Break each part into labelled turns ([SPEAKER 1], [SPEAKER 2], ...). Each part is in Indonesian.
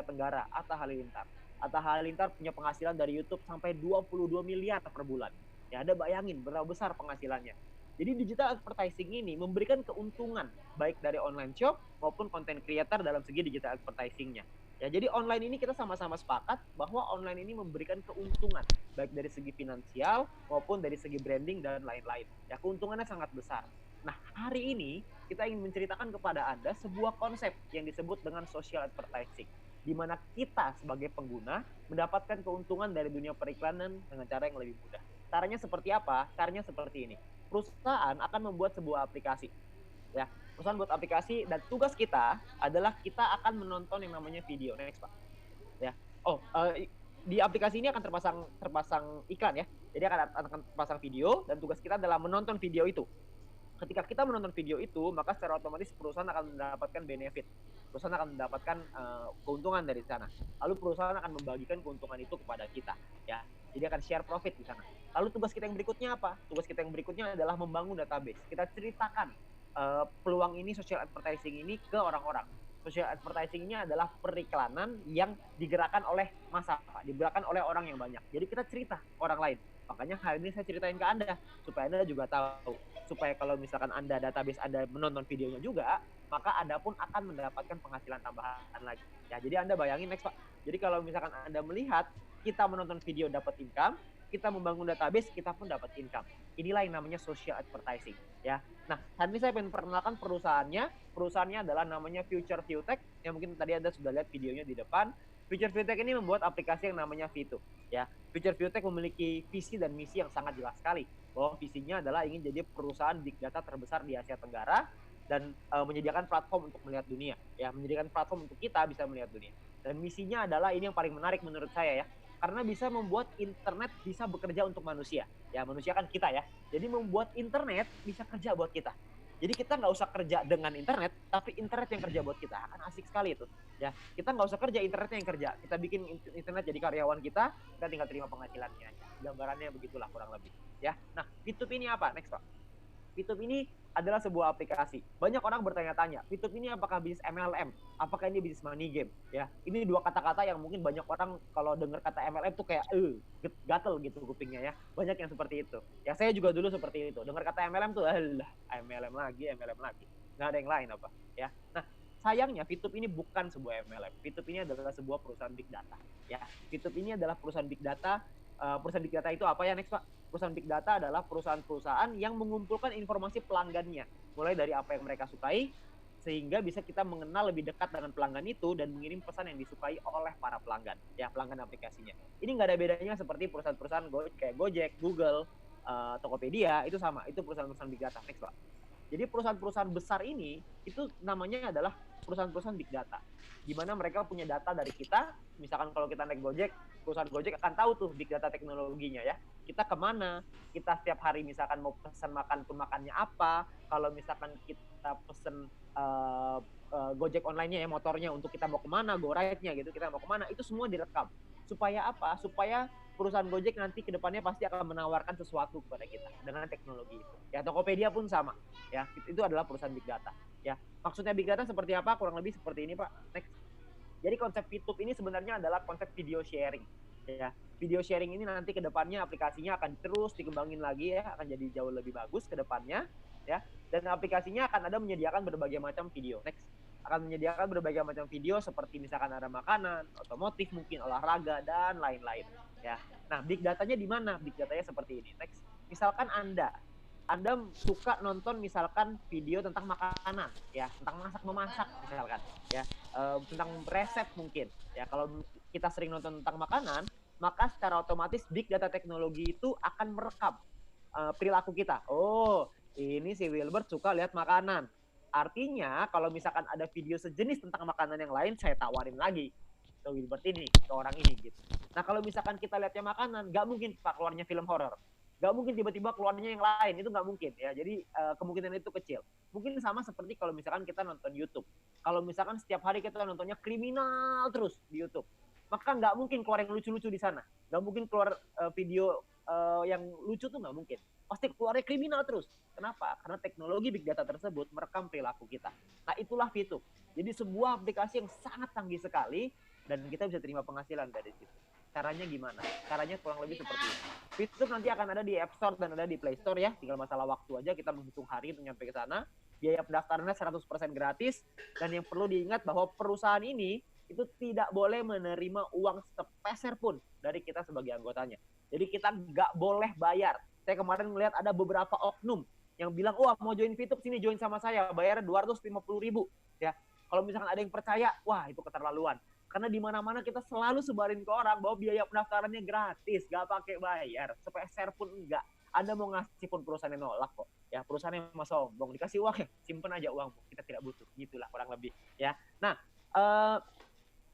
[SPEAKER 1] Asia Tenggara, Atta Halilintar. Atta Halilintar punya penghasilan dari YouTube sampai 22 miliar per bulan. Ya, Anda bayangin berapa besar penghasilannya. Jadi digital advertising ini memberikan keuntungan baik dari online shop maupun content creator dalam segi digital advertisingnya. Ya, jadi online ini kita sama-sama sepakat bahwa online ini memberikan keuntungan baik dari segi finansial maupun dari segi branding dan lain-lain. Ya, keuntungannya sangat besar. Nah, hari ini kita ingin menceritakan kepada Anda sebuah konsep yang disebut dengan social advertising, di mana kita sebagai pengguna mendapatkan keuntungan dari dunia periklanan dengan cara yang lebih mudah. Caranya seperti apa? Caranya seperti ini. Perusahaan akan membuat sebuah aplikasi. Ya, perusahaan buat aplikasi dan tugas kita adalah kita akan menonton yang namanya video. Next, Pak. Ya. Oh, di aplikasi ini akan terpasang iklan ya. Jadi akan terpasang video dan tugas kita adalah menonton video itu. Ketika kita menonton video itu, maka secara otomatis perusahaan akan mendapatkan benefit. Perusahaan akan mendapatkan keuntungan dari sana. Lalu perusahaan akan membagikan keuntungan itu kepada kita, ya. Jadi akan share profit di sana. Lalu tugas kita yang berikutnya apa? Tugas kita yang berikutnya adalah membangun database. Kita ceritakan peluang ini, social advertising ini ke orang-orang. Social advertising ini adalah periklanan yang digerakkan oleh massa, digerakkan oleh orang yang banyak. Jadi kita cerita ke orang lain. Makanya hari ini saya ceritain ke Anda, supaya Anda juga tahu. Supaya kalau misalkan Anda database Anda menonton videonya juga, maka Anda pun akan mendapatkan penghasilan tambahan lagi. Ya, jadi Anda bayangin next, Pak. Jadi kalau misalkan Anda melihat kita menonton video dapat income, kita membangun database, kita pun dapat income. Inilah yang namanya social advertising, ya. Nah, hari ini saya ingin perkenalkan perusahaannya. Perusahaannya adalah namanya Future Viewtech, yang mungkin tadi Anda sudah lihat videonya di depan. Future Viewtech ini membuat aplikasi yang namanya Vitu, ya. Future Viewtech memiliki visi dan misi yang sangat jelas sekali, bahwa visinya adalah ingin jadi perusahaan big data terbesar di Asia Tenggara dan menyediakan platform untuk melihat dunia, ya, menyediakan platform untuk kita bisa melihat dunia. Dan misinya adalah ini yang paling menarik menurut saya ya, karena bisa membuat internet bisa bekerja untuk manusia. Ya, manusia kan kita ya. Jadi membuat internet bisa kerja buat kita. Jadi kita nggak usah kerja dengan internet, tapi internet yang kerja buat kita. Akan asik sekali itu. Ya, kita nggak usah kerja, internetnya yang kerja. Kita bikin internet jadi karyawan kita tinggal terima penghasilannya aja. Gambarannya begitulah kurang lebih. Ya, nah, YouTube ini apa? Next, Pak. VTube ini adalah sebuah aplikasi. Banyak orang bertanya-tanya, VTube ini apakah bisnis MLM? Apakah ini bisnis money game? Ya, ini dua kata-kata yang mungkin banyak orang kalau dengar kata MLM tuh kayak gatel gitu kupingnya ya. Banyak yang seperti itu. Ya, saya juga dulu seperti itu. Dengar kata MLM tuh, alah, MLM lagi, MLM lagi. Nggak ada yang lain apa? Ya. Nah, sayangnya VTube ini bukan sebuah MLM. VTube ini adalah sebuah perusahaan big data. Ya, VTube ini adalah perusahaan big data. Perusahaan big data itu apa ya, next, Pak? Perusahaan big data adalah perusahaan-perusahaan yang mengumpulkan informasi pelanggannya, mulai dari apa yang mereka sukai, sehingga bisa kita mengenal lebih dekat dengan pelanggan itu dan mengirim pesan yang disukai oleh para pelanggan, ya, pelanggan aplikasinya. Ini nggak ada bedanya seperti perusahaan-perusahaan kayak Gojek, Google, Tokopedia, itu sama, itu perusahaan-perusahaan big data. Next, Pak. Jadi perusahaan-perusahaan besar ini itu namanya adalah perusahaan-perusahaan big data, di mana mereka punya data dari kita. Misalkan kalau kita naik Gojek, perusahaan Gojek akan tahu tuh big data teknologinya ya. Kita kemana, kita setiap hari misalkan mau pesan makan pun makannya apa, kalau misalkan kita pesen Gojek online-nya ya, motornya untuk kita mau kemana, go ride-nya gitu, kita mau kemana, itu semua direkam. Supaya apa? Supaya perusahaan Gojek nanti ke depannya pasti akan menawarkan sesuatu kepada kita dengan teknologi itu. Ya, Tokopedia pun sama. Ya, itu adalah perusahaan big data. Ya, maksudnya big data seperti apa? Kurang lebih seperti ini, Pak. Next. Jadi konsep VTube ini sebenarnya adalah konsep video sharing. Ya, video sharing ini nanti ke depannya aplikasinya akan terus dikembangin lagi ya, akan jadi jauh lebih bagus ke depannya ya. Dan aplikasinya akan ada menyediakan berbagai macam video. Next. Akan menyediakan berbagai macam video seperti misalkan ada makanan, otomotif, mungkin olahraga dan lain-lain ya. Nah, big datanya di mana? Big datanya seperti ini. Next. Misalkan anda suka nonton misalkan video tentang makanan ya, tentang masak memasak misalkan ya, tentang resep mungkin ya. Kalau kita sering nonton tentang makanan, maka secara otomatis big data teknologi itu akan merekam perilaku kita. Oh, ini si Wilbert suka lihat makanan, artinya kalau misalkan ada video sejenis tentang makanan yang lain, saya tawarin lagi ke Wilbert ini, ke orang ini gitu. Nah, kalau misalkan kita lihatnya makanan, nggak mungkin Pak keluarnya film horor, nggak mungkin tiba-tiba keluarnya yang lain, itu nggak mungkin ya. Jadi kemungkinan itu kecil. Mungkin sama seperti kalau misalkan kita nonton YouTube. Kalau misalkan setiap hari kita nontonnya kriminal terus di YouTube, maka nggak mungkin keluar yang lucu-lucu di sana. Nggak mungkin keluar video yang lucu tuh nggak mungkin. Pasti keluarnya kriminal terus. Kenapa? Karena teknologi big data tersebut merekam perilaku kita. Nah, itulah VTube. Jadi sebuah aplikasi yang sangat canggih sekali, dan kita bisa terima penghasilan dari situ. Caranya gimana? Caranya kurang lebih seperti ini. VTube nanti akan ada di App Store dan ada di Play Store ya. Tinggal masalah waktu aja, kita menghitung hari untuk nyampe ke sana. Biaya pendaftarannya 100% gratis. Dan yang perlu diingat bahwa perusahaan ini itu tidak boleh menerima uang sepeser pun dari kita sebagai anggotanya. Jadi kita nggak boleh bayar. Saya kemarin melihat ada beberapa oknum yang bilang, wah mau join VTube sini, join sama saya, bayarnya 250.000 ya. Kalau misalkan ada yang percaya, wah itu keterlaluan. Karena di mana-mana kita selalu sebarin ke orang bahwa biaya pendaftarannya gratis, gak pakai bayar, sepeser pun enggak. Anda mau ngasih pun perusahaan yang nolak kok. Ya, perusahaan yang mau sombong, dikasih uang ya, simpen aja uangmu, kita tidak butuh. Gitulah kurang lebih ya. Nah,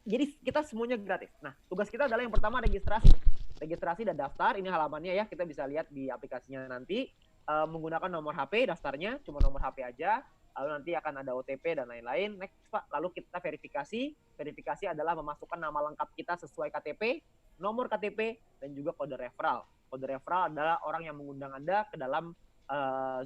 [SPEAKER 1] jadi kita semuanya gratis. Nah, tugas kita adalah yang pertama registrasi. Registrasi dan daftar, ini halamannya ya, kita bisa lihat di aplikasinya nanti. Menggunakan nomor HP, daftarnya cuma nomor HP aja. Lalu nanti akan ada OTP dan lain-lain. Next Pak, lalu kita verifikasi. Verifikasi adalah memasukkan nama lengkap kita sesuai KTP, nomor KTP, dan juga kode referral. Kode referral adalah orang yang mengundang Anda ke dalam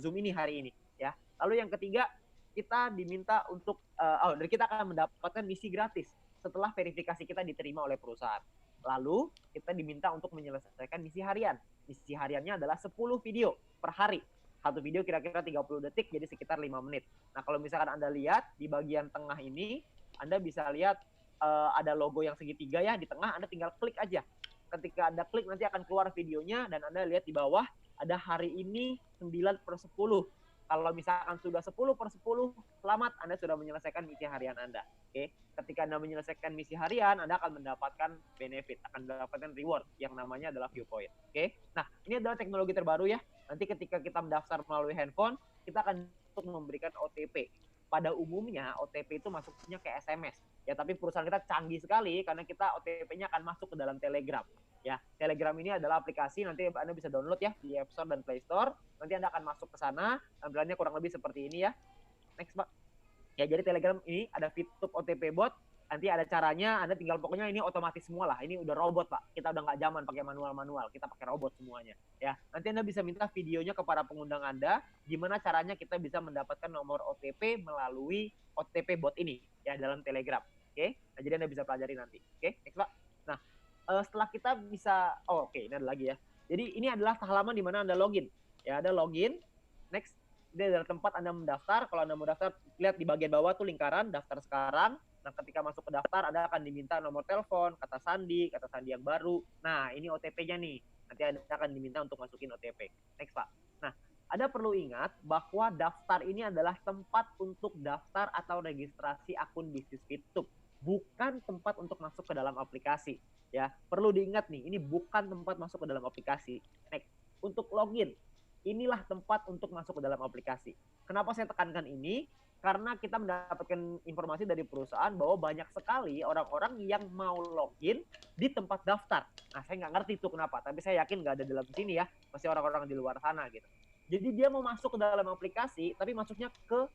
[SPEAKER 1] Zoom ini hari ini. Ya. Lalu yang ketiga, kita diminta untuk, dan kita akan mendapatkan misi gratis setelah verifikasi kita diterima oleh perusahaan. Lalu kita diminta untuk menyelesaikan misi harian. Misi hariannya adalah 10 video per hari. Satu video kira-kira 30 detik, jadi sekitar 5 menit. Nah, kalau misalkan Anda lihat di bagian tengah ini, Anda bisa lihat ada logo yang segitiga ya, di tengah Anda tinggal klik aja. Ketika Anda klik, nanti akan keluar videonya, dan Anda lihat di bawah, ada hari ini 9/10. Kalau misalkan sudah 10/10, selamat, Anda sudah menyelesaikan misi harian Anda. Oke, ketika Anda menyelesaikan misi harian, Anda akan mendapatkan benefit, akan mendapatkan reward yang namanya adalah Viewpoint. Oke, nah ini adalah teknologi terbaru ya. Nanti ketika kita mendaftar melalui handphone, kita akan untuk memberikan OTP. Pada umumnya OTP itu masuknya ke SMS. Ya, tapi perusahaan kita canggih sekali karena kita OTP-nya akan masuk ke dalam Telegram. Ya, Telegram ini adalah aplikasi, nanti Anda bisa download ya di App Store dan Play Store. Nanti Anda akan masuk ke sana, tampilannya kurang lebih seperti ini ya. Next, Pak. Ya, jadi Telegram ini ada VTube OTP bot. Nanti ada caranya, Anda tinggal pokoknya ini otomatis semua lah. Ini udah robot, Pak. Kita udah nggak zaman pakai manual-manual, kita pakai robot semuanya. Ya, nanti Anda bisa minta videonya kepada pengundang Anda, gimana caranya kita bisa mendapatkan nomor OTP melalui OTP bot ini ya dalam Telegram. Oke, nah, jadi Anda bisa pelajari nanti. Oke, next Pak. Nah, setelah kita bisa, ini ada lagi ya. Jadi ini adalah halaman di mana Anda login. Ya, ada login. Next, ini adalah tempat Anda mendaftar. Kalau Anda mau daftar, lihat di bagian bawah tuh lingkaran, daftar sekarang. Nah, ketika masuk ke daftar, Anda akan diminta nomor telepon, kata sandi yang baru. Nah, ini OTP-nya nih. Nanti Anda akan diminta untuk masukin OTP. Next, Pak. Nah, Anda perlu ingat bahwa daftar ini adalah tempat untuk daftar atau registrasi akun bisnis VTube. Bukan tempat untuk masuk ke dalam aplikasi. Ya, perlu diingat nih, ini bukan tempat masuk ke dalam aplikasi. Next, untuk login, inilah tempat untuk masuk ke dalam aplikasi. Kenapa saya tekankan ini? Karena kita mendapatkan informasi dari perusahaan bahwa banyak sekali orang-orang yang mau login di tempat daftar. Nah, saya nggak ngerti itu kenapa, tapi saya yakin nggak ada dalam sini ya, masih orang-orang di luar sana gitu. Jadi dia mau masuk ke dalam aplikasi, tapi masuknya ke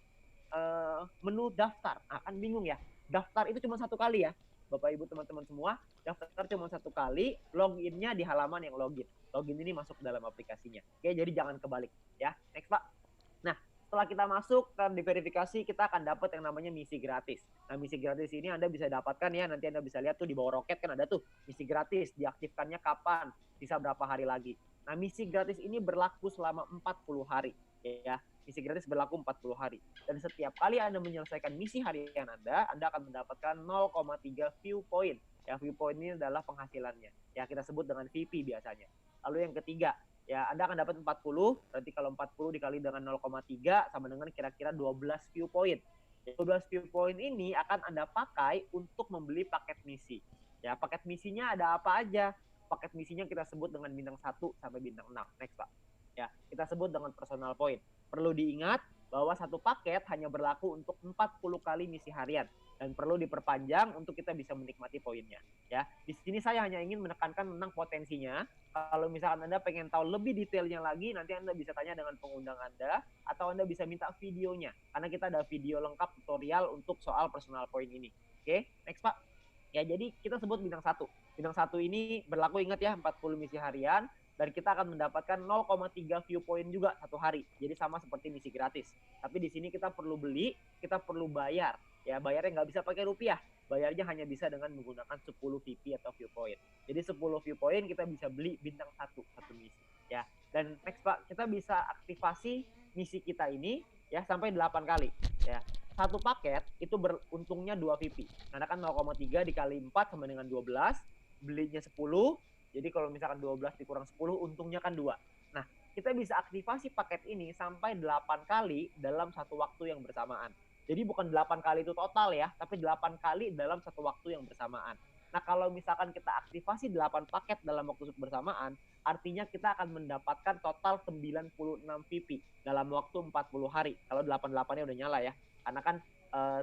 [SPEAKER 1] menu daftar. Nah, kan bingung ya, daftar itu cuma satu kali ya, Bapak Ibu teman-teman semua, daftar cuma satu kali, loginnya di halaman yang login. Login ini masuk ke dalam aplikasinya. Oke, jadi jangan kebalik ya. Next, Pak. Nah, setelah kita masuk dan diverifikasi, kita akan dapat yang namanya misi gratis. Nah, misi gratis ini Anda bisa dapatkan ya, nanti Anda bisa lihat tuh di bawah roket kan ada tuh misi gratis, diaktifkannya kapan, bisa berapa hari lagi. Nah, misi gratis ini berlaku selama 40 hari ya. Misi gratis berlaku 40 hari. Dan setiap kali Anda menyelesaikan misi harian Anda akan mendapatkan 0,3 view point. Ya, view point ini adalah penghasilannya. Ya, kita sebut dengan VP biasanya. Lalu yang ketiga, ya Anda akan dapat 40, berarti kalau 40 dikali dengan 0,3 sama dengan kira-kira 12 view point. 12 view point ini akan Anda pakai untuk membeli paket misi. Ya, paket misinya ada apa aja? Paket misinya kita sebut dengan bintang 1 sampai bintang 6. Next, Pak. Ya, kita sebut dengan personal point. Perlu diingat bahwa satu paket hanya berlaku untuk 40 kali misi harian dan perlu diperpanjang untuk kita bisa menikmati poinnya. Ya, di sini saya hanya ingin menekankan tentang potensinya. Kalau misalkan Anda pengen tahu lebih detailnya lagi, nanti Anda bisa tanya dengan pengundang Anda atau Anda bisa minta videonya karena kita ada video lengkap tutorial untuk soal personal point ini. Oke, next Pak. Ya, jadi kita sebut bintang 1. Bintang 1 ini berlaku, ingat ya, 40 misi harian. Dan kita akan mendapatkan 0,3 view point juga satu hari. Jadi sama seperti misi gratis. Tapi di sini kita perlu beli, kita perlu bayar. Ya, bayarnya nggak bisa pakai rupiah. bayarnya hanya bisa dengan menggunakan 10 VP atau viewpoint. Jadi 10 viewpoint kita bisa beli bintang satu misi ya. Dan next Pak, kita bisa aktivasi misi kita ini ya sampai 8 kali ya. Satu paket itu beruntungnya 2 VP. Karena kan 0,3 dikali 4 sama dengan 12, belinya 10. Jadi kalau misalkan 12 dikurang 10, untungnya kan 2. Nah, kita bisa aktivasi paket ini sampai 8 kali dalam satu waktu yang bersamaan. Jadi bukan 8 kali itu total ya, tapi 8 kali dalam satu waktu yang bersamaan. Nah, kalau misalkan kita aktivasi 8 paket dalam waktu bersamaan, artinya kita akan mendapatkan total 96 VP dalam waktu 40 hari. Kalau 88-nya udah nyala ya. Karena kan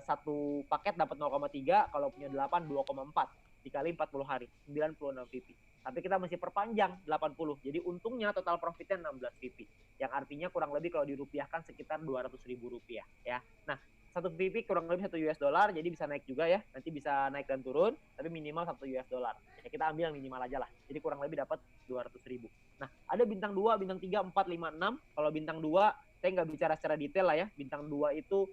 [SPEAKER 1] satu paket dapat 0,3, kalau punya 8 2,4 dikali 40 hari, 96 VP. Tapi kita masih perpanjang 80. Jadi untungnya total profitnya 16 VP. Yang artinya kurang lebih kalau dirupiahkan sekitar 200.000 rupiah ya. Nah, satu VP kurang lebih 1 US dollar, jadi bisa naik juga ya. Nanti bisa naik dan turun, tapi minimal 1 US dollar. Ya kita ambil yang minimal aja lah. Jadi kurang lebih dapat 200.000. Nah, ada bintang 2, bintang 3, 4, 5, 6. Kalau bintang 2, saya nggak bicara secara detail lah ya. Bintang 2 itu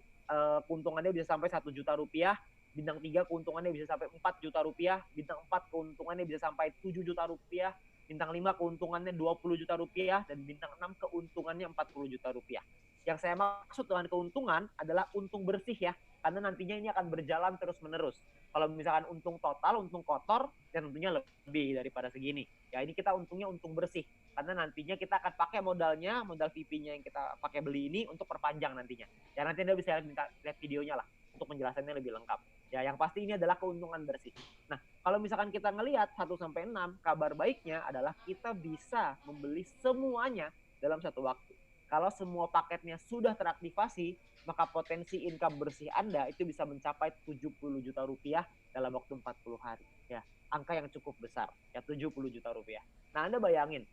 [SPEAKER 1] keuntungannya bisa sampai 1 juta rupiah. Bintang 3 keuntungannya bisa sampai 4 juta rupiah. Bintang 4 keuntungannya bisa sampai 7 juta rupiah. Bintang 5 keuntungannya 20 juta rupiah. Dan bintang 6 keuntungannya 40 juta rupiah. Yang saya maksud dengan keuntungan adalah untung bersih ya. Karena nantinya ini akan berjalan terus-menerus. Kalau misalkan untung total, untung kotor, ya tentunya lebih daripada segini. Ya ini kita untungnya untung bersih. Karena nantinya kita akan pakai modalnya, modal VP-nya yang kita pakai beli ini untuk perpanjang nantinya. Ya nanti Anda bisa lihat videonya lah untuk penjelasannya lebih lengkap. Ya yang pasti ini adalah keuntungan bersih. Nah, kalau misalkan kita ngelihat 1 sampai 6, kabar baiknya adalah kita bisa membeli semuanya dalam satu waktu. Kalau semua paketnya sudah teraktivasi, maka potensi income bersih Anda itu bisa mencapai 70 juta rupiah dalam waktu 40 hari. Ya, angka yang cukup besar, ya 70 juta rupiah. Nah, Anda bayangin,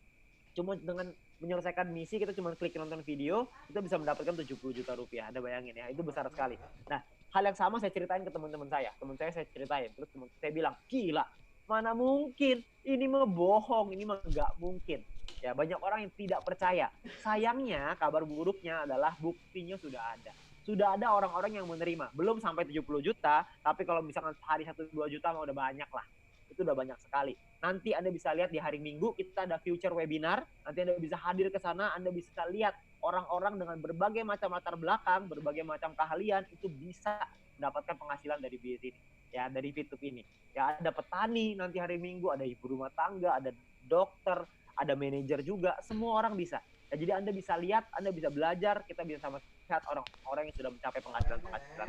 [SPEAKER 1] cuma dengan menyelesaikan misi kita cuma klik nonton video, kita bisa mendapatkan 70 juta rupiah. Anda bayangin ya, itu besar sekali. Nah, hal yang sama saya ceritain ke teman-teman saya. Teman saya ceritain, terus teman saya bilang, gila, mana mungkin, ini mah bohong, ini mah nggak mungkin. Ya, banyak orang yang tidak percaya. Sayangnya, kabar buruknya adalah buktinya sudah ada. Sudah ada orang-orang yang menerima. Belum sampai 70 juta, tapi kalau misalkan hari 1-2 juta mah udah banyak lah. Itu udah banyak sekali. Nanti Anda bisa lihat di hari Minggu kita ada future webinar. Nanti Anda bisa hadir ke sana, Anda bisa lihat orang-orang dengan berbagai macam latar belakang, berbagai macam keahlian itu bisa mendapatkan penghasilan dari bisnis ini. Ya, dari VTube ini. Ya, ada petani nanti hari Minggu, ada ibu rumah tangga, ada dokter, ada manajer juga, semua orang bisa. Ya, jadi Anda bisa lihat, Anda bisa belajar, kita bisa sama lihat orang-orang yang sudah mencapai penghasilan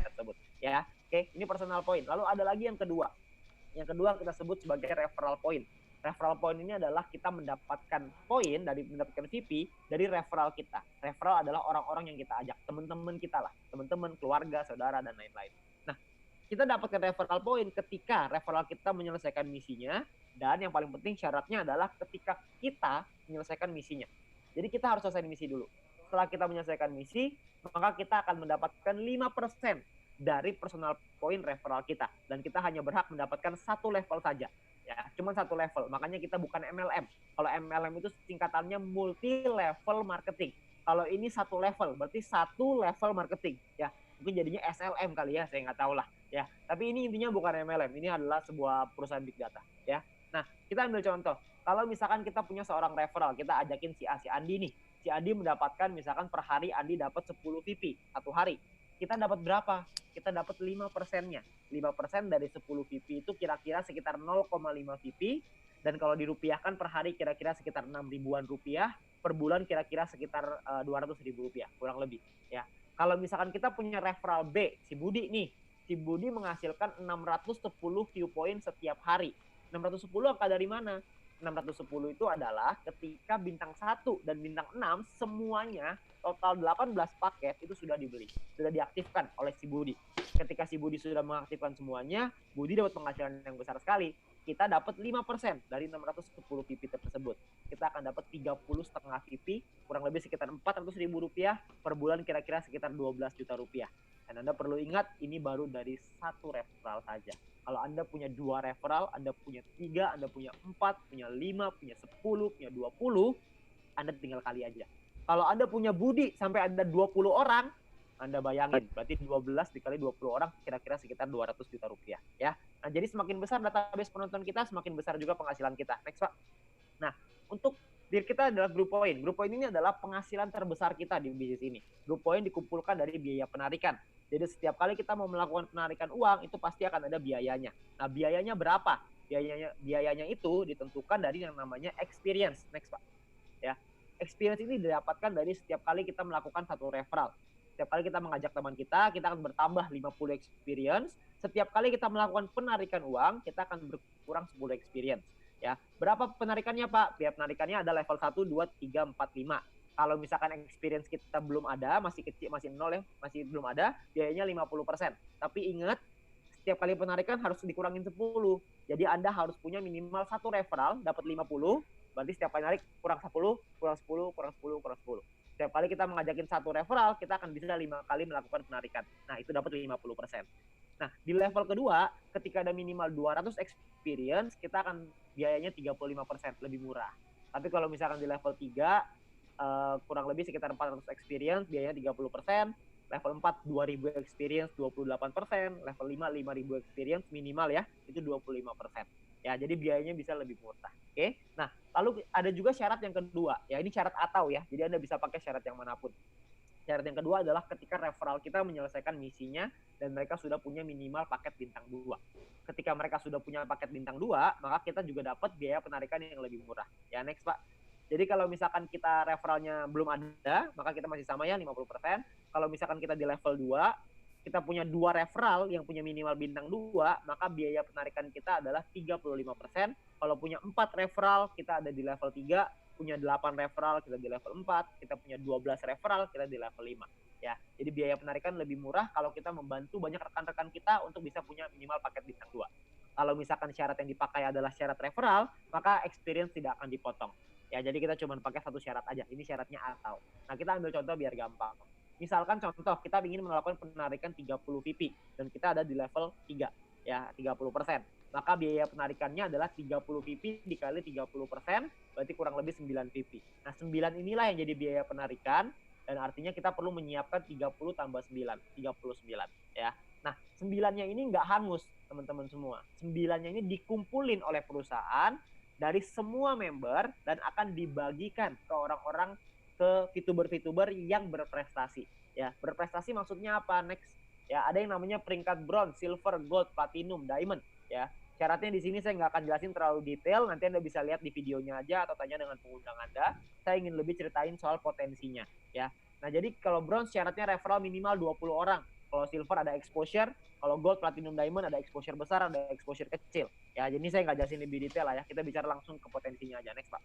[SPEAKER 1] tersebut. Ya, oke, ini personal point. Lalu ada lagi yang kedua. Yang kedua kita sebut sebagai referral point. Referral point ini adalah kita mendapatkan poin dari mendapatkan VP dari referral kita. Referral adalah orang-orang yang kita ajak, teman-teman kita lah, teman-teman, keluarga, saudara, dan lain-lain. Nah, kita dapatkan referral point ketika referral kita menyelesaikan misinya, dan yang paling penting syaratnya adalah ketika kita menyelesaikan misinya. Jadi kita harus selesai misi dulu. Setelah kita menyelesaikan misi, maka kita akan mendapatkan 5% dari personal point referral kita. Dan kita hanya berhak mendapatkan 1 level saja. Ya, cuma 1 level. Makanya kita bukan MLM. Kalau MLM itu singkatannya multi level marketing. Kalau ini 1 level, berarti 1 level marketing. Ya, mungkin jadinya SLM kali ya, saya nggak tahu lah. Ya, tapi ini intinya bukan MLM. Ini adalah sebuah perusahaan big data. Ya, nah kita ambil contoh. Kalau misalkan kita punya seorang referral, kita ajakin si Andi nih. Si Andi mendapatkan misalkan per hari Andi dapat 10 VP 1 hari. Kita dapat berapa? Kita dapat 5%-nya. 5% dari 10 VP itu kira-kira sekitar 0,5 VP. Dan kalau dirupiahkan per hari kira-kira sekitar 6 ribuan rupiah. Per bulan kira-kira sekitar 200.000 rupiah, kurang lebih. Ya. Kalau misalkan kita punya referral B, si Budi nih. Si Budi menghasilkan 610 view point setiap hari. 610 angka dari mana? 610 itu adalah ketika bintang 1 dan bintang 6 semuanya total 18 paket itu sudah dibeli, sudah diaktifkan oleh si Budi. Ketika si Budi sudah mengaktifkan semuanya, Budi dapat penghasilan yang besar sekali. Kita dapat 5% dari 610 VP tersebut. Kita akan dapat 30,5 VP, kurang lebih sekitar 400.000 rupiah per bulan, kira-kira sekitar 12 juta rupiah. Dan Anda perlu ingat, ini baru dari 1 referral saja. Kalau Anda punya 2 referral, Anda punya 3, Anda punya 4, punya 5, punya 10, punya 20, Anda tinggal kali aja. Kalau Anda punya Budi sampai ada 20 orang, Anda bayangin, berarti 12 dikali 20 orang kira-kira sekitar 200 juta rupiah ya. Nah, jadi semakin besar database penonton kita, semakin besar juga penghasilan kita. Next, Pak. Nah, untuk diri kita adalah Group Point. Group Point ini adalah penghasilan terbesar kita di bisnis ini. Group Point dikumpulkan dari biaya penarikan. Jadi setiap kali kita mau melakukan penarikan uang, itu pasti akan ada biayanya. Nah, biayanya berapa? Biayanya itu ditentukan dari yang namanya experience. Next, Pak. Ya. Experience ini didapatkan dari setiap kali kita melakukan satu referral. Setiap kali kita mengajak teman kita akan bertambah 50 experience. Setiap kali kita melakukan penarikan uang, kita akan berkurang 10 experience. Ya, berapa penarikannya, Pak? Biaya penarikannya ada level 1, 2, 3, 4, 5. Kalau misalkan experience kita belum ada, masih kecil, masih nol ya, masih belum ada, biayanya 50%. Tapi ingat, setiap kali penarikan harus dikurangin 10. Jadi Anda harus punya minimal satu referral, dapat 50, berarti setiap kali narik kurang 10, kurang 10, kurang 10, kurang 10. Setiap kali kita mengajakin satu referral, kita akan bisa 5 kali melakukan penarikan. Nah, itu dapat 50%. Nah, di level kedua, ketika ada minimal 200 experience, kita akan biayanya 35%, lebih murah. Tapi kalau misalkan di level 3, kurang lebih sekitar 400 experience, biayanya 30%. Level 4, 2.000 experience, 28%. Level 5, 5.000 experience minimal ya, itu 25%. Ya, jadi biayanya bisa lebih murah. Oke. Nah, lalu ada juga syarat yang kedua. Ya, ini syarat atau ya. Jadi Anda bisa pakai syarat yang manapun. Syarat yang kedua adalah ketika referral kita menyelesaikan misinya dan mereka sudah punya minimal paket bintang 2. Ketika mereka sudah punya paket bintang 2, maka kita juga dapat biaya penarikan yang lebih murah. Ya, next, Pak. Jadi kalau misalkan kita referralnya belum ada, maka kita masih sama ya 50%. Kalau misalkan kita di level 2, kita punya 2 referral yang punya minimal bintang 2, maka biaya penarikan kita adalah 35%. Kalau punya 4 referral, kita ada di level 3, punya 8 referral, kita di level 4, kita punya 12 referral, kita di level 5. Ya, jadi biaya penarikan lebih murah kalau kita membantu banyak rekan-rekan kita untuk bisa punya minimal paket bintang 2. Kalau misalkan syarat yang dipakai adalah syarat referral, maka experience tidak akan dipotong. Ya, jadi kita cuma pakai satu syarat aja. Ini syaratnya atau. Nah, kita ambil contoh biar gampang. Misalkan contoh, kita ingin melakukan penarikan 30 VP dan kita ada di level 3, ya 30%. Maka biaya penarikannya adalah 30 VP dikali 30%, berarti kurang lebih 9 VP. Nah, 9 inilah yang jadi biaya penarikan, dan artinya kita perlu menyiapkan 30 tambah 9, 39. Ya. Nah, 9-nya ini nggak hangus, teman-teman semua. 9-nya ini dikumpulin oleh perusahaan dari semua member dan akan dibagikan ke orang-orang, ke VTuber-VTuber yang berprestasi. Ya, berprestasi maksudnya apa? Next. Ya, ada yang namanya peringkat bronze, silver, gold, platinum, diamond. Ya, syaratnya di sini saya nggak akan jelasin terlalu detail. Nanti Anda bisa lihat di videonya aja atau tanya dengan pengundang Anda. Saya ingin lebih ceritain soal potensinya. Ya, nah jadi kalau bronze syaratnya referral minimal 20 orang. Kalau silver ada exposure, kalau gold, platinum, diamond ada exposure besar, ada exposure kecil. Ya, jadi saya nggak jelasin lebih detail lah ya. Kita bicara langsung ke potensinya aja. Next, Pak.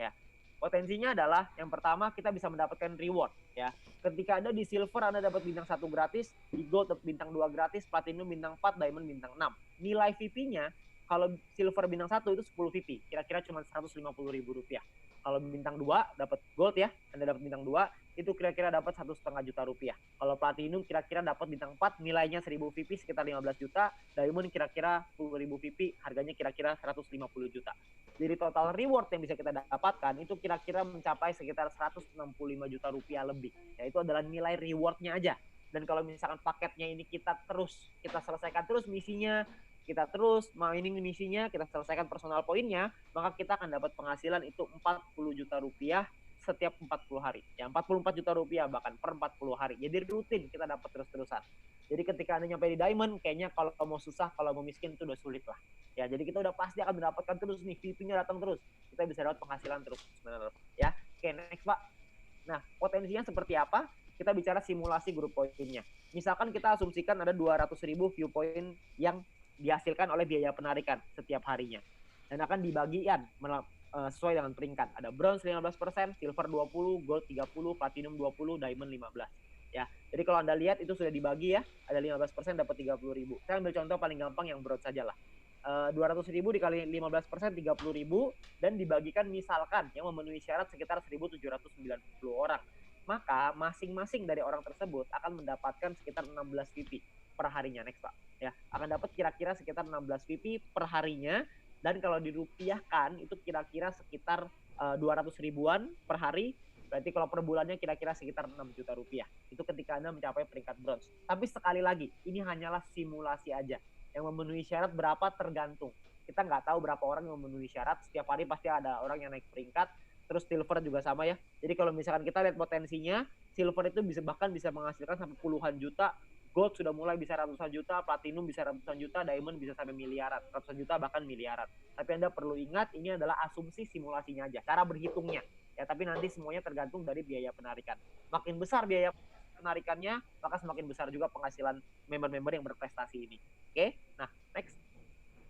[SPEAKER 1] Ya. Potensinya adalah yang pertama kita bisa mendapatkan reward ya. Ketika Anda di silver Anda dapat bintang 1 gratis, di gold dapat bintang 2 gratis, platinum bintang 4, diamond bintang 6. Nilai VP-nya kalau silver bintang 1 itu 10 VP, kira-kira cuma Rp150.000. Kalau bintang 2 dapat gold ya, Anda dapat bintang 2 itu kira-kira dapat 1,5 juta rupiah. Kalau platinum kira-kira dapat bintang 4, nilainya 1000 VP sekitar 15 juta, diamond kira-kira 10.000 VP, harganya kira-kira 150 juta. Jadi total reward yang bisa kita dapatkan itu kira-kira mencapai sekitar 165 juta rupiah lebih. Ya, itu adalah nilai rewardnya aja. Dan kalau misalkan paketnya ini kita selesaikan terus misinya, kita terus mainin misinya, kita selesaikan personal poinnya, maka kita akan dapat penghasilan itu 40 juta rupiah setiap 40 hari. Ya, 44 juta rupiah bahkan per 40 hari. Jadi rutin kita dapat terus-terusan. Jadi ketika Anda nyampe di diamond, kayaknya kalau mau susah, kalau mau miskin itu udah sulit lah. Ya, jadi kita udah pasti akan mendapatkan terus nih, VP-nya datang terus. Kita bisa dapat penghasilan terus. Benar. Ya, oke, next, Pak. Nah, potensinya seperti apa? Kita bicara simulasi grup poinnya. Misalkan kita asumsikan ada 200.000 view point yang dihasilkan oleh biaya penarikan setiap harinya. Dan akan dibagikan sesuai dengan peringkat. Ada bronze 15%, silver 20%, gold 30%, platinum 20%, diamond 15%. Ya, jadi kalau Anda lihat itu sudah dibagi ya, ada 15% dapat 30.000. Saya ambil contoh paling gampang yang bronze saja lah. 200.000 dikali 15% 30.000 dan dibagikan misalkan yang memenuhi syarat sekitar 1.790 orang. Maka masing-masing dari orang tersebut akan mendapatkan sekitar 16 VP per harinya. Next, Pak. Ya, akan dapat kira-kira sekitar 16 VP per harinya, dan kalau dirupiahkan itu kira-kira sekitar 200 ribuan per hari, Berarti kalau per bulannya kira-kira sekitar 6 juta rupiah. Itu ketika Anda mencapai peringkat bronze. Tapi sekali lagi, ini hanyalah simulasi aja. Yang memenuhi syarat berapa tergantung. Kita nggak tahu berapa orang yang memenuhi syarat. Setiap hari pasti ada orang yang naik peringkat. Terus silver juga sama ya. Jadi kalau misalkan kita lihat potensinya, silver itu bahkan bisa menghasilkan sampai puluhan juta. Gold sudah mulai bisa ratusan juta, platinum bisa ratusan juta, diamond bisa sampai miliaran, ratusan juta bahkan miliaran. Tapi Anda perlu ingat, ini adalah asumsi simulasinya aja, cara berhitungnya. Ya, tapi nanti semuanya tergantung dari biaya penarikan. Makin besar biaya penarikannya, maka semakin besar juga penghasilan member-member yang berprestasi ini. Oke, nah next.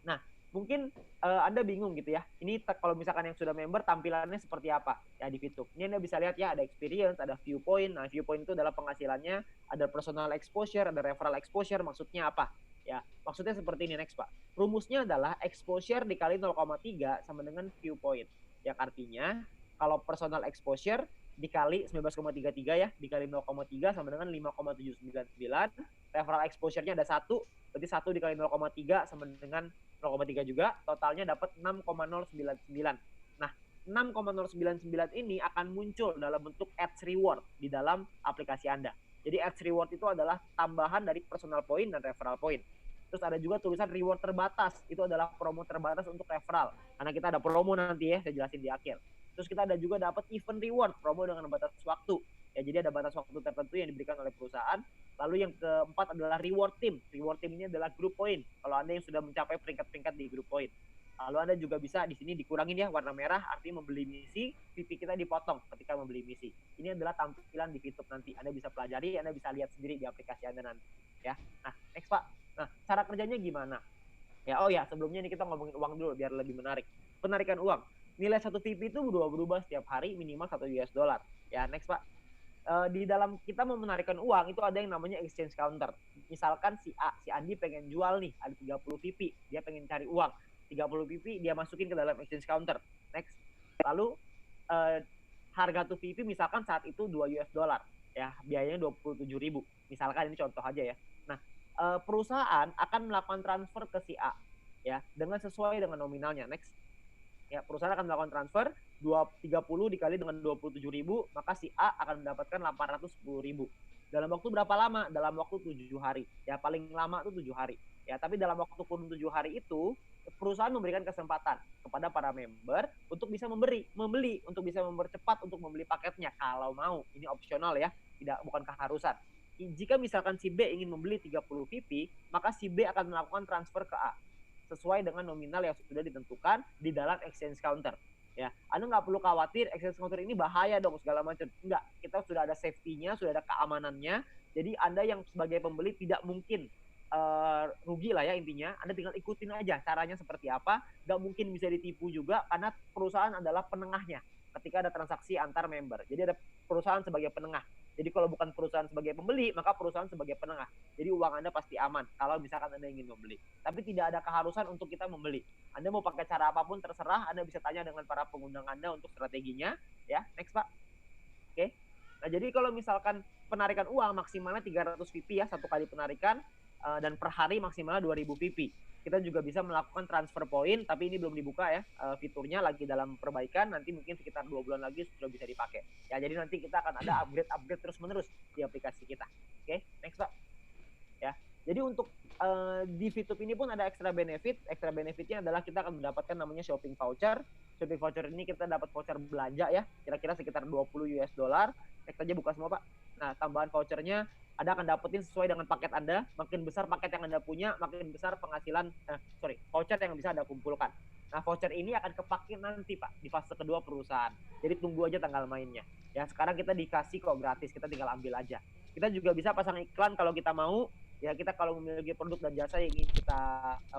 [SPEAKER 1] Nah, mungkin Anda bingung gitu ya. Ini kalau misalkan yang sudah member tampilannya seperti apa ya di Fitup. Ini Anda bisa lihat ya, ada experience, ada viewpoint. Nah, viewpoint itu adalah penghasilannya, ada personal exposure, ada referral exposure. Maksudnya apa? Ya, maksudnya seperti ini next, Pak. Rumusnya adalah exposure dikali 0,3 sama dengan viewpoint. Yang artinya kalau personal exposure dikali 19,33 ya, dikali 0,3 sama dengan 5,799. Referral exposure-nya ada 1, berarti 1 dikali 0,3 sama dengan 0,3 juga, totalnya dapat 6,099. Nah, 6,099 ini akan muncul dalam bentuk ads reward di dalam aplikasi Anda. Jadi ads reward itu adalah tambahan dari personal point dan referral point. Terus ada juga tulisan reward terbatas, itu adalah promo terbatas untuk referral. Karena kita ada promo nanti ya, saya jelasin di akhir. Terus kita ada juga dapat event reward, promo dengan batas waktu. Ya, jadi ada batas waktu tertentu yang diberikan oleh perusahaan. Lalu yang keempat adalah reward team. Reward team ini adalah group point. Kalau Anda yang sudah mencapai peringkat-peringkat di group point. Lalu Anda juga bisa di sini dikurangin ya warna merah, artinya membeli misi, VP kita dipotong ketika membeli misi. Ini adalah tampilan di Fitup nanti. Anda bisa pelajari, Anda bisa lihat sendiri di aplikasi Anda nanti. Ya. Nah, next Pak. Nah, cara kerjanya gimana? Ya, oh ya, sebelumnya ini kita ngomongin uang dulu biar lebih menarik. Penarikan uang. Nilai satu VP itu berubah setiap hari minimal 1 US dollar. Ya, next Pak. Di dalam kita mau menarikan uang itu ada yang namanya exchange counter. Misalkan si Andi pengen jual nih, ada 30 VP, dia pengen cari uang. 30 VP dia masukin ke dalam exchange counter. Next. Lalu harga tuh VP misalkan saat itu 2 US dollar. Ya, biayanya 27.000. Misalkan ini contoh aja ya. Nah, perusahaan akan melakukan transfer ke si A ya dengan sesuai dengan nominalnya. Next. Ya, perusahaan akan melakukan transfer 30 dikali dengan 27.000, maka si A akan mendapatkan 810.000. Dalam waktu berapa lama? Dalam waktu 7 hari. Ya, paling lama itu 7 hari. Ya, tapi dalam waktu kurun 7 hari itu, perusahaan memberikan kesempatan kepada para member untuk bisa membeli, untuk bisa mempercepat untuk membeli paketnya kalau mau. Ini opsional ya, bukan keharusan. Jika misalkan si B ingin membeli 30 VP, maka si B akan melakukan transfer ke A sesuai dengan nominal yang sudah ditentukan di dalam exchange counter. Ya, Anda nggak perlu khawatir exchange counter ini bahaya dong segala macam. Enggak, kita sudah ada safety-nya, sudah ada keamanannya. Jadi Anda yang sebagai pembeli tidak mungkin rugi lah ya intinya. Anda tinggal ikutin aja caranya seperti apa. Nggak mungkin bisa ditipu juga karena perusahaan adalah penengahnya ketika ada transaksi antar member. Jadi ada perusahaan sebagai penengah. Jadi kalau bukan perusahaan sebagai pembeli, maka perusahaan sebagai penengah. Jadi uang Anda pasti aman kalau misalkan Anda ingin membeli. Tapi tidak ada keharusan untuk kita membeli. Anda mau pakai cara apapun terserah, Anda bisa tanya dengan para pengundang Anda untuk strateginya. Ya, next Pak. Oke. Nah, jadi kalau misalkan penarikan uang maksimalnya 300 VP ya, satu kali penarikan, dan per hari maksimalnya 2000 VP. Kita juga bisa melakukan transfer point, tapi ini belum dibuka ya, fiturnya lagi dalam perbaikan, nanti mungkin sekitar 2 bulan lagi sudah bisa dipakai. Ya, jadi nanti kita akan ada upgrade terus-menerus di aplikasi kita. Oke, next Pak. Ya, jadi untuk di Fitup ini pun ada extra benefit. Extra benefitnya adalah kita akan mendapatkan namanya shopping voucher. Shopping voucher ini kita dapat voucher belanja ya, kira-kira sekitar 20 US dollar. Next aja buka semua Pak. Nah, tambahan vouchernya Anda akan dapetin sesuai dengan paket Anda. Makin besar paket yang Anda punya, makin besar penghasilan, voucher yang bisa Anda kumpulkan. Nah, voucher ini akan kepake nanti Pak, di fase kedua perusahaan. Jadi tunggu aja tanggal mainnya. Ya, sekarang kita dikasih kok gratis, kita tinggal ambil aja. Kita juga bisa pasang iklan kalau kita mau. Ya, kita kalau memiliki produk dan jasa yang ingin kita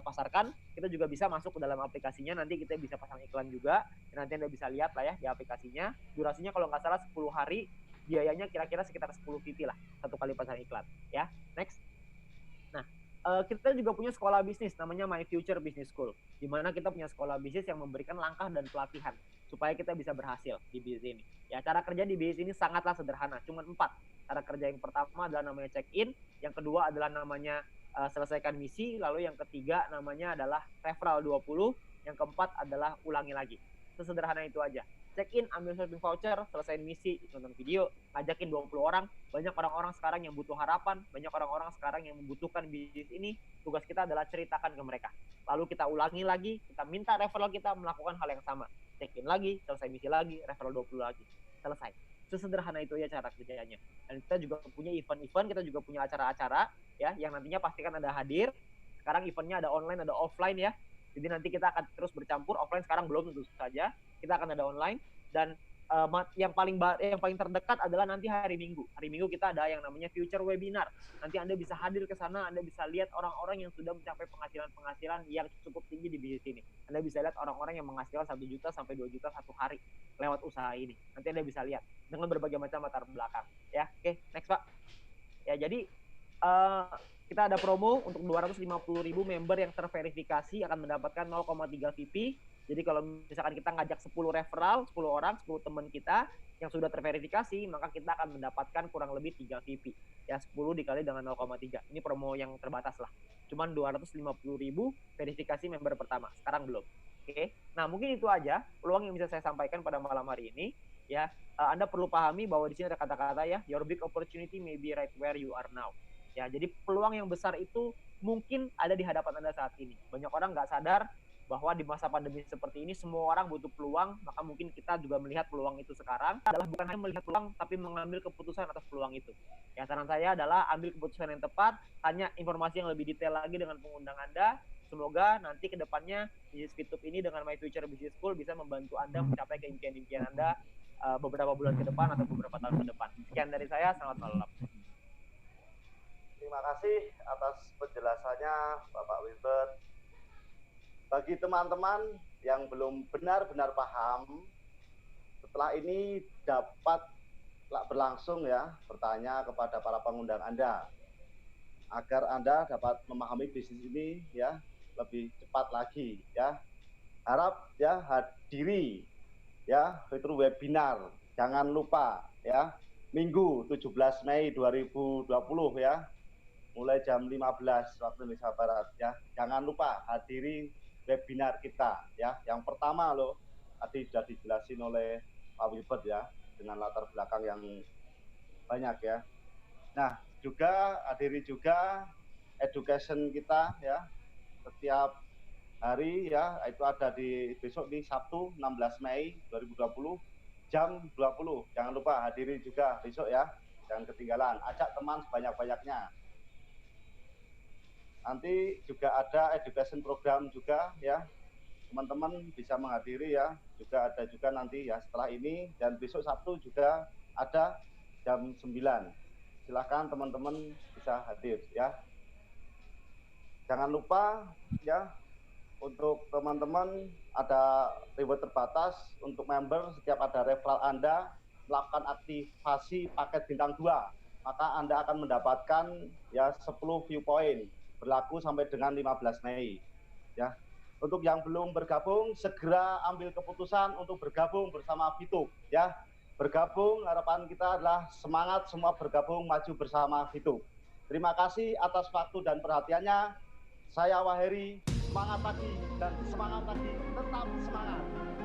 [SPEAKER 1] pasarkan, kita juga bisa masuk ke dalam aplikasinya. Nanti kita bisa pasang iklan juga. Nanti Anda bisa lihat lah ya di aplikasinya. Durasinya kalau nggak salah 10 hari, biayanya kira-kira sekitar 10 VP lah satu kali pasang iklan ya. Next. Nah, kita juga punya sekolah bisnis namanya My Future Business School, di mana kita punya sekolah bisnis yang memberikan langkah dan pelatihan supaya kita bisa berhasil di bisnis ini. Ya, cara kerja di bisnis ini sangatlah sederhana, cuma 4. Cara kerja yang pertama adalah namanya check in, yang kedua adalah namanya selesaikan misi, lalu yang ketiga namanya adalah referral 20, yang keempat adalah ulangi lagi. Sesederhana itu aja. check in, ambil shopping voucher, selesai misi, nonton video, ngajakin 20 orang. Banyak orang-orang sekarang yang butuh harapan, banyak orang-orang sekarang yang membutuhkan bisnis ini. Tugas kita adalah ceritakan ke mereka. Lalu kita ulangi lagi, kita minta referral kita melakukan hal yang sama. Check in lagi, selesai misi lagi, referral 20 lagi. Selesai. Sesederhana itu ya cara kerjanya. Dan kita juga punya event-event, kita juga punya acara-acara ya yang nantinya pastikan ada hadir. Sekarang eventnya ada online, ada offline ya. Jadi nanti kita akan terus bercampur, offline sekarang belum tentu saja. Kita akan ada online dan yang paling terdekat adalah nanti hari Minggu. Hari Minggu kita ada yang namanya Future Webinar. Nanti Anda bisa hadir ke sana, Anda bisa lihat orang-orang yang sudah mencapai penghasilan yang cukup tinggi di bisnis ini. Anda bisa lihat orang-orang yang menghasilkan 1 juta sampai 2 juta satu hari lewat usaha ini. Nanti Anda bisa lihat dengan berbagai macam latar belakang. Ya, oke, next Pak. Ya, jadi kita ada promo untuk 250.000 member yang terverifikasi akan mendapatkan 0,3 VP. Jadi kalau misalkan kita ngajak 10 referral, 10 orang, 10 teman kita yang sudah terverifikasi, maka kita akan mendapatkan kurang lebih 3 VP. Ya, 10 dikali dengan 0,3. Ini promo yang terbatas lah. Cuman 250.000 verifikasi member pertama. Sekarang belum. Oke. Nah, mungkin itu aja peluang yang bisa saya sampaikan pada malam hari ini. Ya, Anda perlu pahami bahwa di sini ada kata-kata ya, your big opportunity may be right where you are now. Ya, jadi peluang yang besar itu mungkin ada di hadapan Anda saat ini. Banyak orang nggak sadar bahwa di masa pandemi seperti ini semua orang butuh peluang, maka mungkin kita juga melihat peluang itu sekarang adalah bukan hanya melihat peluang tapi mengambil keputusan atas peluang itu. Ya, saran saya adalah ambil keputusan yang tepat, tanya informasi yang lebih detail lagi dengan pengundang Anda. Semoga nanti ke depannya bisnis Fitup ini dengan My Future Business School bisa membantu Anda mencapai impian-impian Anda beberapa bulan ke depan atau beberapa tahun ke depan. Sekian dari saya, selamat malam.
[SPEAKER 2] Terima kasih atas penjelasannya Bapak Wilbert. Bagi teman-teman yang belum benar-benar paham, setelah ini dapat berlangsung ya bertanya kepada para pengundang Anda agar Anda dapat memahami bisnis ini ya lebih cepat lagi ya. Harap ya hadiri ya fitur webinar. Jangan lupa ya Minggu 17 Mei 2020 ya. Mulai jam 15 waktu Indonesia Barat ya. Jangan lupa hadiri webinar kita ya. Yang pertama loh, tadi sudah dijelasin oleh Pak Wilbert ya, dengan latar belakang yang banyak ya. Nah, juga hadiri juga education kita ya. Setiap hari ya, itu ada di besok di Sabtu 16 Mei 2020 jam 20. Jangan lupa hadiri juga besok ya. Jangan ketinggalan. Ajak teman sebanyak-banyaknya. Nanti juga ada education program juga ya, teman-teman bisa menghadiri ya, juga ada juga nanti ya setelah ini, dan besok Sabtu juga ada jam 9. Silakan teman-teman bisa hadir ya. Jangan lupa ya, untuk teman-teman ada reward terbatas untuk member. Setiap ada referral Anda melakukan aktivasi paket bintang 2, maka Anda akan mendapatkan ya 10 viewpoint berlaku sampai dengan 15 Mei. Ya. Untuk yang belum bergabung, segera ambil keputusan untuk bergabung bersama Fitup. Ya. Bergabung, harapan kita adalah semangat semua bergabung maju bersama Fitup. Terima kasih atas waktu dan perhatiannya. Saya Waheri, semangat pagi dan semangat pagi, tetap semangat.